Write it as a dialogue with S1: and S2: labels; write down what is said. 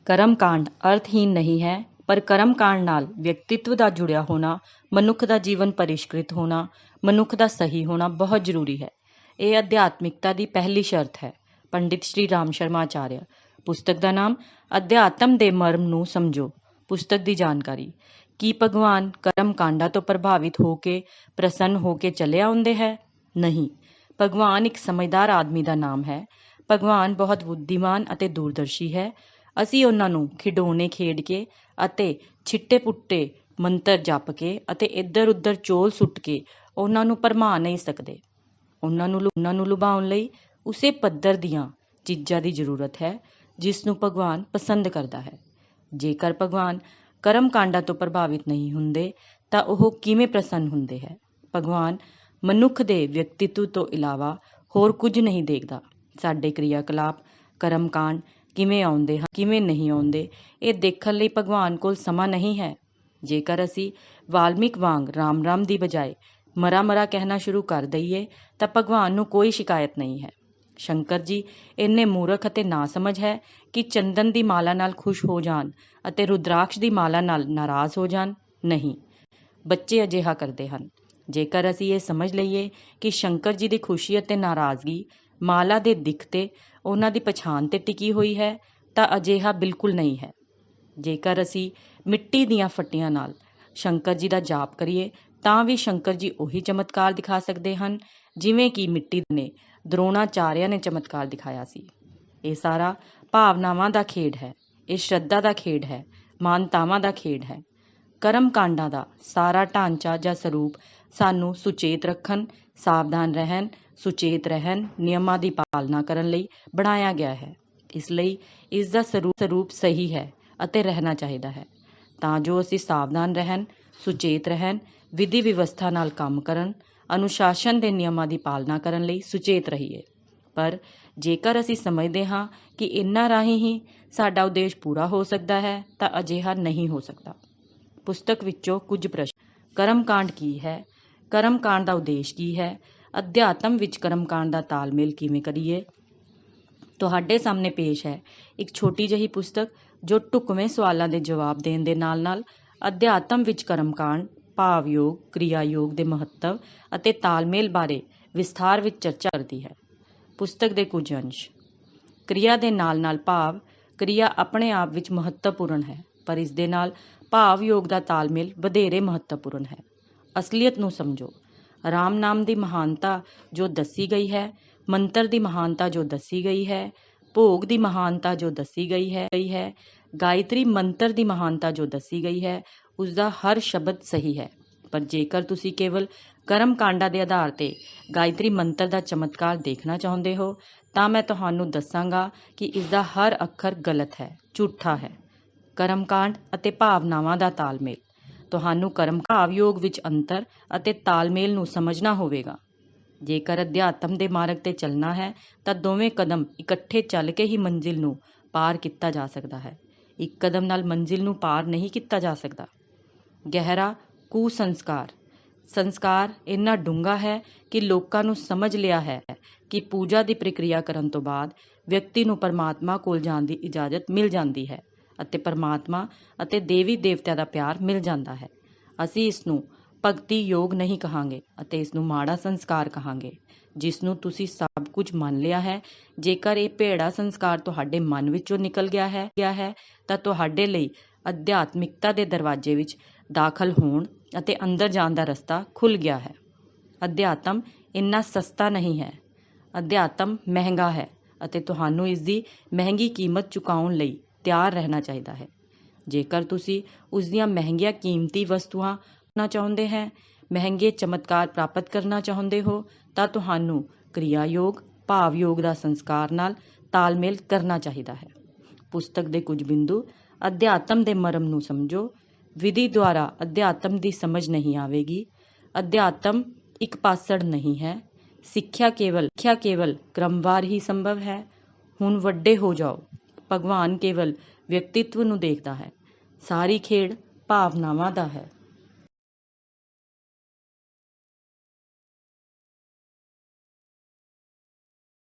S1: ਕਰਮ ਕਾਂਡ ਅਰਥਹੀਨ ਨਹੀਂ ਹੈ, ਪਰ ਕਰਮ ਕਾਂਡ ਨਾਲ ਵਿਅਕਤੀਤਵ ਦਾ ਜੁੜਿਆ ਹੋਣਾ, ਮਨੁੱਖ ਦਾ ਜੀਵਨ ਪਰਿਸ਼ਕ੍ਰਿਤ ਹੋਣਾ, ਮਨੁੱਖ ਦਾ ਸਹੀ ਹੋਣਾ ਬਹੁਤ ਜ਼ਰੂਰੀ ਹੈ। ਇਹ ਅਧਿਆਤਮਿਕਤਾ ਦੀ ਪਹਿਲੀ ਸ਼ਰਤ ਹੈ। ਪੰਡਿਤ ਸ਼੍ਰੀ ਰਾਮ ਸ਼ਰਮਾ ਆਚਾਰਿਆ। ਪੁਸਤਕ ਦਾ ਨਾਮ ਅਧਿਆਤਮ ਦੇ ਮਰਮ ਨੂੰ ਸਮਝੋ। ਪੁਸਤਕ ਦੀ ਜਾਣਕਾਰੀ। ਕੀ ਭਗਵਾਨ ਕਰਮ ਕਾਂਡਾਂ ਤੋਂ ਪ੍ਰਭਾਵਿਤ ਹੋ ਕੇ ਪ੍ਰਸੰਨ ਹੋ ਕੇ ਚਲੇ ਆਉਂਦੇ ਹੈ? ਨਹੀਂ। ਭਗਵਾਨ ਇੱਕ ਸਮਝਦਾਰ ਆਦਮੀ ਦਾ ਨਾਮ ਹੈ। ਭਗਵਾਨ ਬਹੁਤ ਬੁੱਧੀਮਾਨ ਅਤੇ ਦੂਰਦਰਸ਼ੀ ਹੈ। ਅਸੀਂ ਉਹਨਾਂ ਨੂੰ ਖਿਡੌਣੇ ਖੇਡ ਕੇ ਅਤੇ ਛਿੱਟੇ ਪੁੱਟੇ ਮੰਤਰ ਜਪ ਕੇ ਅਤੇ ਇੱਧਰ ਉੱਧਰ ਚੋਲ ਸੁੱਟ ਕੇ ਉਹਨਾਂ ਨੂੰ ਭਰਮਾ ਨਹੀਂ ਸਕਦੇ। ਉਹਨਾਂ ਨੂੰ ਲੁਭਾਉਣ ਲਈ ਉਸੇ ਪੱਧਰ ਦੀਆਂ ਚੀਜ਼ਾਂ ਦੀ ਜ਼ਰੂਰਤ ਹੈ ਜਿਸ ਨੂੰ ਭਗਵਾਨ ਪਸੰਦ ਕਰਦਾ ਹੈ। ਜੇਕਰ ਭਗਵਾਨ ਕਰਮ ਕਾਂਡਾਂ ਤੋਂ ਪ੍ਰਭਾਵਿਤ ਨਹੀਂ ਹੁੰਦੇ ਤਾਂ ਉਹ ਕਿਵੇਂ ਪ੍ਰਸੰਨ ਹੁੰਦੇ ਹੈ? ਭਗਵਾਨ ਮਨੁੱਖ ਦੇ ਵਿਅਕਤੀਤਵ ਤੋਂ ਇਲਾਵਾ ਹੋਰ ਕੁਝ ਨਹੀਂ ਦੇਖਦਾ। ਸਾਡੇ ਕਿਰਿਆਕਲਾਪ ਕਰਮ ਕਾਂਡ ਕਿਵੇਂ ਆਉਂਦੇ ਹਨ, ਕਿਵੇਂ ਨਹੀਂ ਆਉਂਦੇ, ਇਹ ਦੇਖਣ ਲਈ ਭਗਵਾਨ ਕੋਲ ਸਮਾਂ ਨਹੀਂ ਹੈ। ਜੇਕਰ ਅਸੀਂ ਵਾਲਮੀਕ ਵਾਂਗ ਰਾਮ ਰਾਮ ਦੀ ਬਜਾਏ ਮਰਾ ਮਰਾ ਕਹਿਣਾ ਸ਼ੁਰੂ ਕਰ ਦਈਏ ਤਾਂ ਭਗਵਾਨ ਨੂੰ ਕੋਈ ਸ਼ਿਕਾਇਤ ਨਹੀਂ ਹੈ। ਸ਼ੰਕਰ ਜੀ ਇੰਨੇ ਮੂਰਖ ਅਤੇ ਨਾਸਮਝ ਹੈ ਕਿ ਚੰਦਨ ਦੀ ਮਾਲਾ ਨਾਲ ਖੁਸ਼ ਹੋ ਜਾਣ ਅਤੇ ਰੁਦਰਾਕਸ਼ ਦੀ ਮਾਲਾ ਨਾਲ ਨਾਰਾਜ਼ ਹੋ ਜਾਣ? ਨਹੀਂ, ਬੱਚੇ ਅਜਿਹਾ ਕਰਦੇ ਹਨ। ਜੇਕਰ ਅਸੀਂ ਇਹ ਸਮਝ ਲਈਏ ਕਿ ਸ਼ੰਕਰ ਜੀ ਦੀ ਖੁਸ਼ੀ ਅਤੇ ਨਾਰਾਜ਼ਗੀ ਮਾਲਾ ਦੇ ਦਿੱਖ ਤੇ ਉਹਨਾਂ ਦੀ ਪਛਾਣ ਤੇ ਟਿਕੀ ਹੋਈ ਹੈ ਤਾਂ ਅਜਿਹਾ ਬਿਲਕੁਲ ਨਹੀਂ ਹੈ। ਜੇਕਰ ਅਸੀਂ ਮਿੱਟੀ ਦੀਆਂ ਫੱਟੀਆਂ ਨਾਲ ਸ਼ੰਕਰ ਜੀ ਦਾ ਜਾਪ ਕਰੀਏ ਤਾਂ ਵੀ ਸ਼ੰਕਰ ਜੀ ਉਹੀ ਚਮਤਕਾਰ ਦਿਖਾ ਸਕਦੇ ਹਨ ਜਿਵੇਂ ਕਿ ਮਿੱਟੀ ਨੇ ਦਰੋਣਾਚਾਰਿਆ ਨੇ ਚਮਤਕਾਰ ਦਿਖਾਇਆ ਸੀ। ਇਹ ਸਾਰਾ ਭਾਵਨਾਵਾਂ ਦਾ ਖੇਡ ਹੈ। ਇਹ ਸ਼ਰਧਾ ਦਾ ਖੇਡ ਹੈ, ਮਾਨਤਾਵਾਂ ਦਾ ਖੇਡ ਹੈ। ਕਰਮ ਕਾਂਡਾਂ ਦਾ ਸਾਰਾ ਢਾਂਚਾ ਜਾਂ ਸਰੂਪ ਸਾਨੂੰ ਸੁਚੇਤ ਰੱਖਣ, ਸਾਵਧਾਨ ਰਹਿਣ, ਸੁਚੇਤ ਰਹਿਣ, ਨਿਯਮਾਂ ਦੀ ਪਾਲਣਾ ਕਰਨ ਲਈ ਬਣਾਇਆ ਗਿਆ ਹੈ। ਇਸ ਲਈ ਇਸ ਦਾ ਸਰੂਪ ਸਹੀ ਹੈ ਅਤੇ ਰਹਿਣਾ ਚਾਹੀਦਾ ਹੈ ਤਾਂ ਜੋ ਅਸੀਂ ਸਾਵਧਾਨ ਰਹਿਣ, ਸੁਚੇਤ ਰਹਿਣ, ਵਿਧੀ ਵਿਵਸਥਾ ਨਾਲ ਕੰਮ ਕਰਨ, ਅਨੁਸ਼ਾਸਨ ਦੇ ਨਿਯਮਾਂ ਦੀ ਪਾਲਣਾ ਕਰਨ ਲਈ ਸੁਚੇਤ ਰਹੀਏ। ਪਰ ਜੇਕਰ ਅਸੀਂ ਸਮਝਦੇ ਹਾਂ ਕਿ ਇਹਨਾਂ ਰਾਹੀਂ ਹੀ ਸਾਡਾ ਉਦੇਸ਼ ਪੂਰਾ ਹੋ ਸਕਦਾ ਹੈ ਤਾਂ ਅਜਿਹਾ ਨਹੀਂ ਹੋ ਸਕਦਾ। ਪੁਸਤਕ ਵਿੱਚੋਂ ਕੁਝ ਪ੍ਰਸ਼ਨ। ਕਰਮ ਕਾਂਡ ਕੀ ਹੈ? ਕਰਮ ਕਾਂਡ ਦਾ ਉਦੇਸ਼ ਕੀ ਹੈ? ਅਧਿਆਤਮ ਵਿੱਚ ਕਰਮ ਕਾਂਡ ਦਾ ਤਾਲਮੇਲ ਕਿਵੇਂ ਕਰੀਏ? ਤੁਹਾਡੇ ਸਾਹਮਣੇ ਪੇਸ਼ ਹੈ ਇੱਕ ਛੋਟੀ ਜਿਹੀ ਪੁਸਤਕ ਜੋ ਢੁਕਵੇਂ ਸਵਾਲਾਂ ਦੇ ਜਵਾਬ ਦੇਣ ਦੇ ਨਾਲ ਨਾਲ ਅਧਿਆਤਮ ਵਿੱਚ ਕਰਮ ਕਾਂਡ, ਭਾਵ ਯੋਗ, ਕਿਰਿਆ ਯੋਗ ਦੇ ਮਹੱਤਵ ਅਤੇ ਤਾਲਮੇਲ ਬਾਰੇ ਵਿਸਥਾਰ ਵਿੱਚ ਚਰਚਾ ਕਰਦੀ ਹੈ। ਪੁਸਤਕ ਦੇ ਕੁਝ ਅੰਸ਼। ਕਿਰਿਆ ਦੇ ਨਾਲ ਨਾਲ ਭਾਵ। ਕਿਰਿਆ ਆਪਣੇ ਆਪ ਵਿੱਚ ਮਹੱਤਵਪੂਰਨ ਹੈ, ਪਰ ਇਸ ਦੇ ਨਾਲ ਭਾਵ ਯੋਗ ਦਾ ਤਾਲਮੇਲ ਵਧੇਰੇ ਮਹੱਤਵਪੂਰਨ ਹੈ। ਅਸਲੀਅਤ ਨੂੰ ਸਮਝੋ। ਰਾਮ ਨਾਮ ਦੀ ਮਹਾਨਤਾ ਜੋ ਦੱਸੀ ਗਈ ਹੈ, ਮੰਤਰ ਦੀ ਮਹਾਨਤਾ ਜੋ ਦੱਸੀ ਗਈ ਹੈ, ਭੋਗ ਦੀ ਮਹਾਨਤਾ ਜੋ ਦੱਸੀ ਗਈ ਹੈ, ਗਾਇਤਰੀ ਮੰਤਰ ਦੀ ਮਹਾਨਤਾ ਜੋ ਦੱਸੀ ਗਈ ਹੈ, ਉਸਦਾ ਹਰ ਸ਼ਬਦ ਸਹੀ ਹੈ। ਪਰ ਜੇਕਰ ਤੁਸੀਂ ਕੇਵਲ ਕਰਮ ਕਾਂਡਾਂ ਦੇ ਆਧਾਰ ਤੇ ਗਾਇਤਰੀ ਮੰਤਰ ਦਾ ਚਮਤਕਾਰ ਦੇਖਣਾ ਚਾਹੁੰਦੇ ਹੋ ਤਾਂ ਮੈਂ ਤੁਹਾਨੂੰ ਦੱਸਾਂਗਾ ਕਿ ਇਸਦਾ ਹਰ ਅੱਖਰ ਗਲਤ ਹੈ, ਝੂਠਾ ਹੈ। ਕਰਮ ਕਾਂਡ ਅਤੇ ਭਾਵਨਾਵਾਂ ਦਾ ਤਾਲਮੇਲ। ਤੁਹਾਨੂੰ ਕਰਮ ਭਾਵ ਯੋਗ ਵਿੱਚ ਅੰਤਰ ਅਤੇ ਤਾਲਮੇਲ ਨੂੰ ਸਮਝਣਾ ਹੋਵੇਗਾ। ਜੇਕਰ ਅਧਿਆਤਮ ਦੇ ਮਾਰਗ ਤੇ ਚੱਲਣਾ ਹੈ ਤਾਂ ਦੋਵੇਂ ਕਦਮ ਇਕੱਠੇ ਚੱਲ ਕੇ ਹੀ ਮੰਜ਼ਿਲ ਨੂੰ ਪਾਰ ਕੀਤਾ ਜਾ ਸਕਦਾ ਹੈ। ਇੱਕ ਕਦਮ ਨਾਲ ਮੰਜ਼ਿਲ ਨੂੰ ਪਾਰ ਨਹੀਂ ਕੀਤਾ ਜਾ ਸਕਦਾ। ਗਹਿਰਾ ਕੁਸੰਸਕਾਰ। ਸੰਸਕਾਰ ਇੰਨਾ ਡੂੰਘਾ ਹੈ ਕਿ ਲੋਕਾਂ ਨੂੰ ਸਮਝ ਲਿਆ ਹੈ ਕਿ ਪੂਜਾ ਦੀ ਪ੍ਰਕਿਰਿਆ ਕਰਨ ਤੋਂ ਬਾਅਦ ਵਿਅਕਤੀ ਨੂੰ ਪਰਮਾਤਮਾ ਕੋਲ ਜਾਣ ਦੀ ਇਜਾਜ਼ਤ ਮਿਲ ਜਾਂਦੀ ਹੈ ਅਤੇ ਪਰਮਾਤਮਾ ਅਤੇ ਦੇਵੀ ਦੇਵਤਿਆਂ ਦਾ ਪਿਆਰ ਮਿਲ ਜਾਂਦਾ ਹੈ। ਅਸੀਂ ਇਸ ਨੂੰ ਭਗਤੀ ਯੋਗ ਨਹੀਂ ਕਹਾਂਗੇ ਅਤੇ ਇਸ ਨੂੰ ਮਾੜਾ ਸੰਸਕਾਰ ਕਹਾਂਗੇ ਜਿਸ ਨੂੰ ਤੁਸੀਂ ਸਭ ਕੁਝ ਮੰਨ ਲਿਆ ਹੈ। ਜੇਕਰ ਇਹ ਭੈੜਾ ਸੰਸਕਾਰ ਤੁਹਾਡੇ ਮਨ ਵਿੱਚੋਂ ਨਿਕਲ ਗਿਆ ਹੈ ਤਾਂ ਤੁਹਾਡੇ ਲਈ ਅਧਿਆਤਮਿਕਤਾ ਦੇ ਦਰਵਾਜ਼ੇ ਵਿੱਚ ਦਾਖਲ ਹੋਣ ਅਤੇ ਅੰਦਰ ਜਾਣ ਦਾ ਰਸਤਾ ਖੁੱਲ੍ਹ ਗਿਆ ਹੈ। ਅਧਿਆਤਮ ਇੰਨਾ ਸਸਤਾ ਨਹੀਂ ਹੈ। ਅਧਿਆਤਮ ਮਹਿੰਗਾ ਹੈ ਅਤੇ ਤੁਹਾਨੂੰ ਇਸ ਦੀ ਮਹਿੰਗੀ ਕੀਮਤ ਚੁਕਾਉਣ ਲਈ ਤਿਆਰ ਰਹਿਣਾ ਚਾਹੀਦਾ ਹੈ। ਜੇਕਰ ਤੁਸੀਂ ਉਸ ਦੀਆਂ ਮਹਿੰਗੀਆਂ ਕੀਮਤੀ ਵਸਤੂਆਂ ਨਾ ਚਾਹੁੰਦੇ ਹੈ, ਮਹਿੰਗੇ ਚਮਤਕਾਰ ਪ੍ਰਾਪਤ ਕਰਨਾ ਚਾਹੁੰਦੇ ਹੋ ਤਾਂ ਤੁਹਾਨੂੰ ਕਿਰਿਆ ਯੋਗ, ਭਾਵ ਯੋਗ ਦਾ ਸੰਸਕਾਰ ਨਾਲ ਤਾਲਮੇਲ ਕਰਨਾ ਚਾਹੀਦਾ ਹੈ। ਪੁਸਤਕ ਦੇ ਕੁਝ ਬਿੰਦੂ। ਅਧਿਆਤਮ ਦੇ ਮਰਮ ਨੂੰ ਸਮਝੋ। ਵਿਧੀ ਦੁਆਰਾ ਅਧਿਆਤਮ ਦੀ ਸਮਝ ਨਹੀਂ ਆਵੇਗੀ। ਅਧਿਆਤਮ ਇੱਕ ਪਾਸੜ ਨਹੀਂ ਹੈ। ਸਿੱਖਿਆ ਕੇਵਲ ਕ੍ਰਮਵਾਰ ਹੀ ਸੰਭਵ ਹੈ। ਹੁਣ ਵੱਡੇ ਹੋ ਜਾਓ। ਭਗਵਾਨ ਕੇਵਲ ਵਿਅਕਤੀਤਵ ਨੂੰ ਦੇਖਦਾ ਹੈ। ਸਾਰੀ ਖੇਡ ਭਾਵਨਾਵਾਂ ਦਾ ਹੈ।